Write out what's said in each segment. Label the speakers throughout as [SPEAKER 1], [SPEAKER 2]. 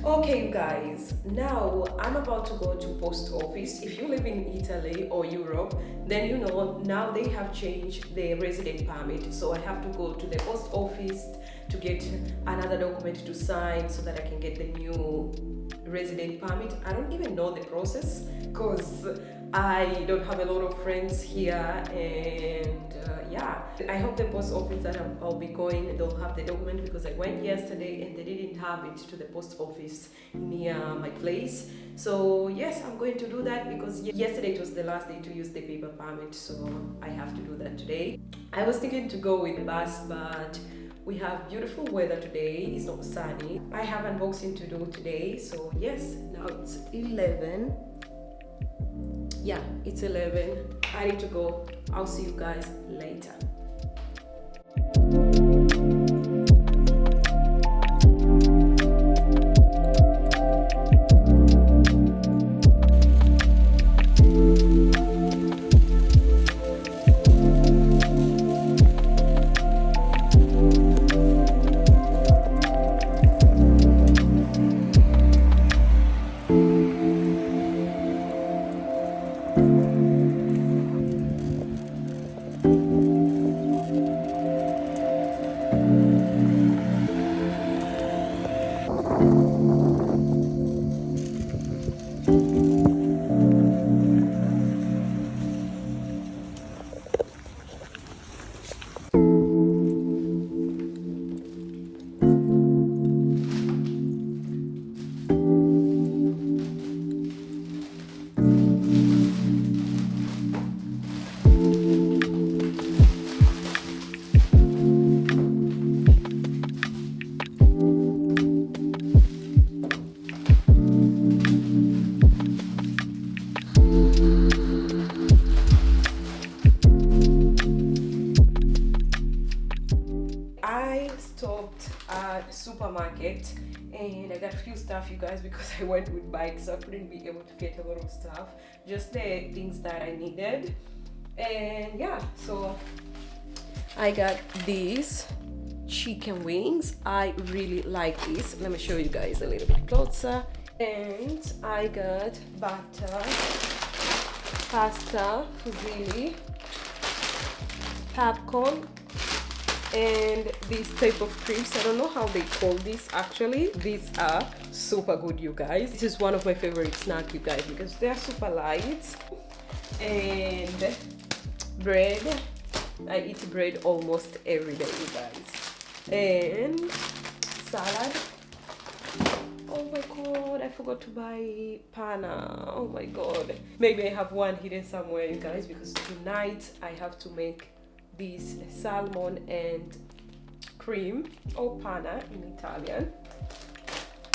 [SPEAKER 1] Okay, you guys, now I'm about to go to post office. If you live in Italy or Europe, then you know now they have changed the resident permit. So I have to go to the post office to get another document to sign so that I can get the new resident permit. I don't even know the process because I don't have a lot of friends here, and yeah, I hope the post office that I'll be going, they'll have the document, because I went yesterday and they didn't have it to the post office near my place. So yes, I'm going to do that because yesterday it was the last day to use the paper permit, so I have to do that today. I was thinking to go with the bus, but we have beautiful weather today. It's not sunny. I have unboxing to do today, so yes, now it's 11. Yeah, it's 11. I need to go. I'll see you guys later. Supermarket, and I got a few stuff, you guys, because I went with bikes, so I couldn't be able to get a lot of stuff, just the things that I needed. And yeah, so I got these chicken wings. I really like this. Let me show you guys a little bit closer. And I got butter, pasta, fusilli, popcorn, and this type of crisps. I don't know how they call this actually. These are super good, you guys. This is one of my favorite snacks, you guys, because they are super light. And bread. I eat bread almost every day, you guys. And salad. Oh my god, I forgot to buy panna. Oh my god. Maybe I have one hidden somewhere, you guys, because tonight I have to make this salmon and cream, or panna in Italian.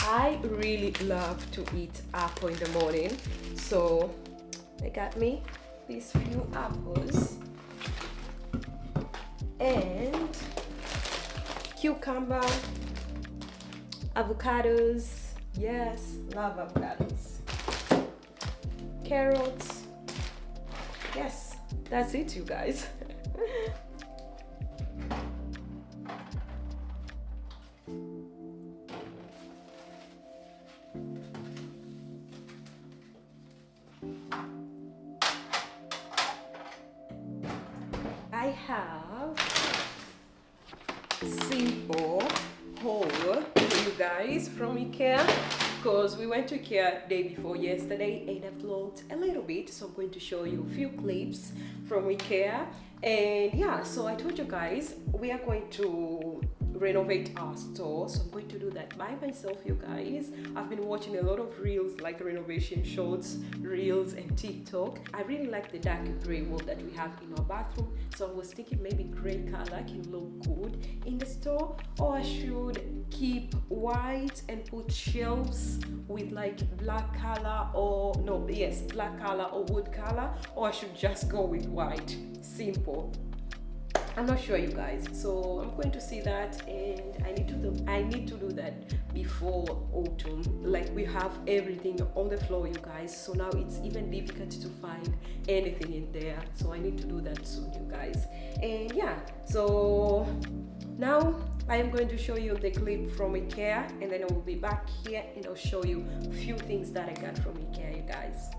[SPEAKER 1] I really love to eat apple in the morning, so I got me these few apples and cucumber, avocados. Yes, love avocados. Carrots. Yes, that's it, you guys. I have simple haul for you guys from Ikea, because we went to Ikea day before yesterday and I vlogged a little bit, so I'm going to show you a few clips from Ikea. And yeah, so I told you guys we are going to renovate our store, so I'm going to do that by myself, you guys. I've been watching a lot of reels, like renovation shorts, reels, and TikTok. I really like the dark gray wall that we have in our bathroom, so I was thinking maybe gray color can look good in the store, or I should keep white and put shelves with like black color, or no, yes, black color or wood color, or I should just go with white. Simple. I'm not sure, you guys, so I'm going to see that, and I need to do that before autumn. Like, we have everything on the floor, you guys, so now it's even difficult to find anything in there, so I need to do that soon, you guys. And yeah, so now I am going to show you the clip from Ikea, and then I will be back here and I'll show you a few things that I got from Ikea, you guys.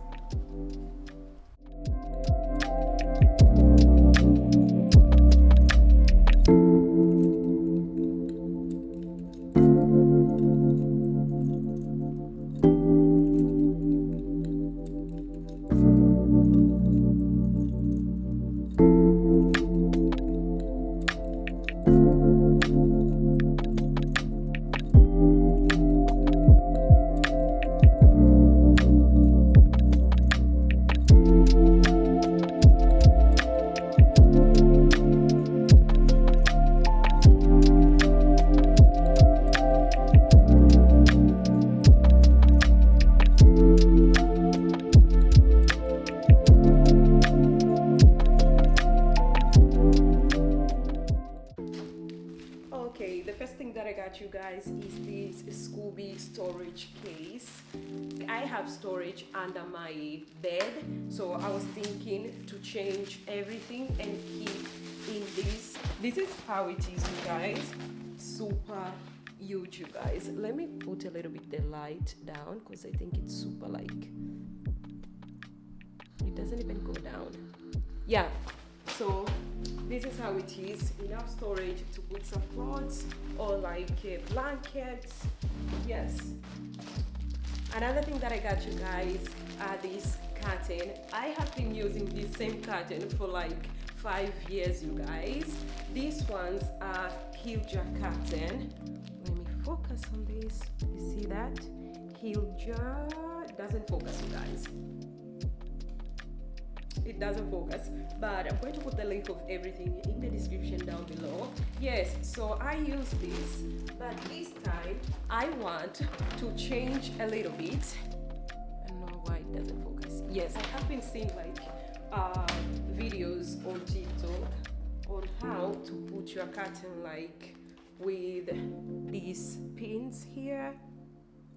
[SPEAKER 1] Okay, the first thing that I got you guys is this Scooby storage case. I have storage under my bed, so I was thinking to change everything and keep in this. This is how it is, you guys. Super huge, you guys. Let me put a little bit the light down because I think it's super like, it doesn't even go down. Yeah, so this is how it is. Enough storage to put some clothes or like blankets. Yes. Another thing that I got you guys are this curtain. I have been using this same curtain for like 5 years, you guys. These ones are Hilja curtain. Let me focus on this. You see that? Hilja doesn't focus, you guys. It doesn't focus, but I'm going to put the link of everything in the description down below. Yes, so I use this, but this time I want to change a little bit. I don't know why it doesn't focus. Yes, I have been seeing like videos on TikTok on how to put your curtain like with these pins here.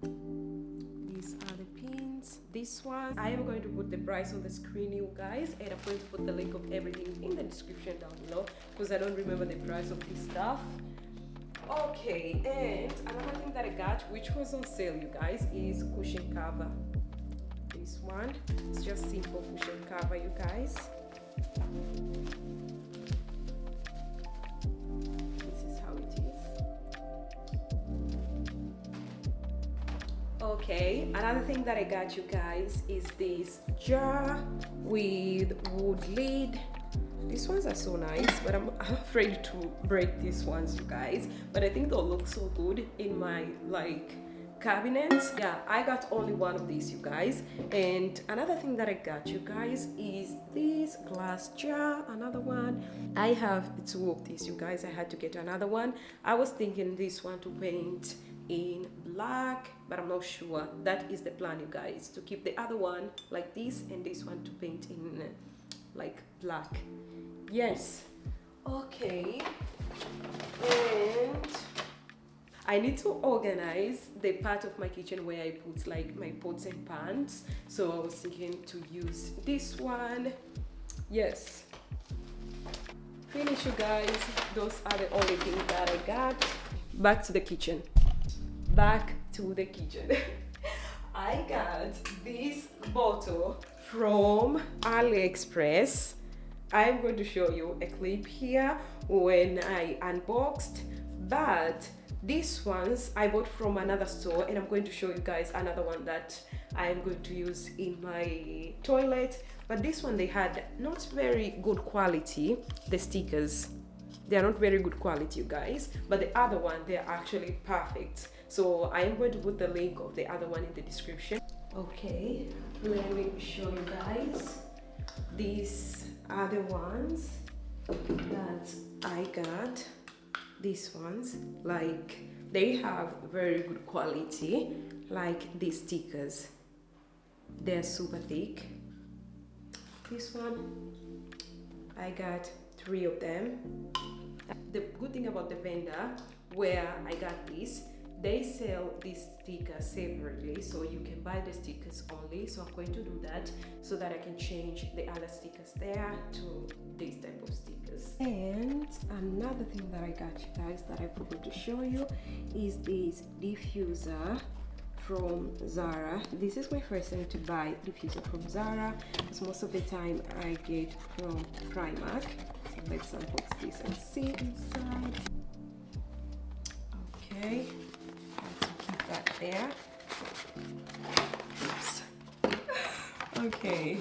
[SPEAKER 1] These are the pins. This one, I am going to put the price on the screen, you guys, and I'm going to put the link of everything in the description down below because I don't remember the price of this stuff. Okay, and another thing that I got, which was on sale, you guys, is cushion cover. This one, it's just simple cushion cover, you guys. Okay, another thing that I got you guys is this jar with wood lid. These ones are so nice, but I'm afraid to break these ones, you guys. But I think they'll look so good in my like cabinets. Yeah, I got only one of these, you guys. And another thing that I got you guys is this glass jar, another one. I have 2 of these, you guys. I had to get another one. I was thinking this one to paint in black, but I'm not sure. That is the plan, you guys, to keep the other one like this and this one to paint in like black. Yes. Okay, and I need to organize the part of my kitchen where I put like my pots and pans, so I was thinking to use this one. Yes, finish, you guys. Those are the only things that I got. Back to the kitchen. I got this bottle from AliExpress. I'm going to show you a clip here when I unboxed, but these ones I bought from another store, and I'm going to show you guys another one that I'm going to use in my toilet. But this one, they had not very good quality, the stickers. They are not very good quality, you guys, but the other one, they're actually perfect. So I am going to put the link of the other one in the description. Okay, let me show you guys. These are the ones that I got. These ones, like, they have very good quality, like these stickers. They're super thick. This one, I got 3 of them. The good thing about the vendor where I got this, they sell these stickers separately, so you can buy the stickers only. So I'm going to do that so that I can change the other stickers there to this type of stickers. And another thing that I got you guys that I forgot to show you is this diffuser from Zara. This is my first time to buy diffuser from Zara, because most of the time I get from Primark. So let's unbox this and see inside. Okay, let's keep that there. Oops. Okay,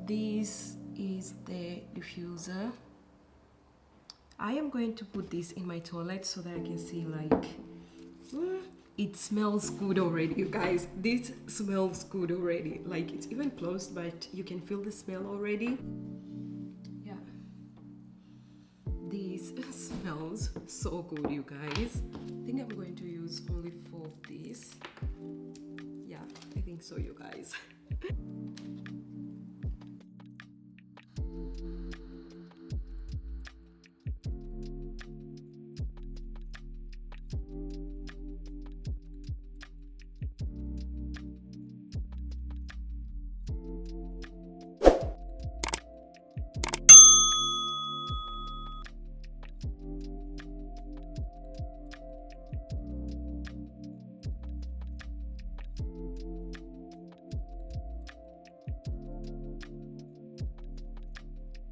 [SPEAKER 1] this is the diffuser. I am going to put this in my toilet so that I can see, like, it smells good already, you guys. This smells good already. Like, it's even closed, but you can feel the smell already. Yeah, this smells so good, you guys. I think I'm going to use only 4 of these. Yeah, I think so, you guys.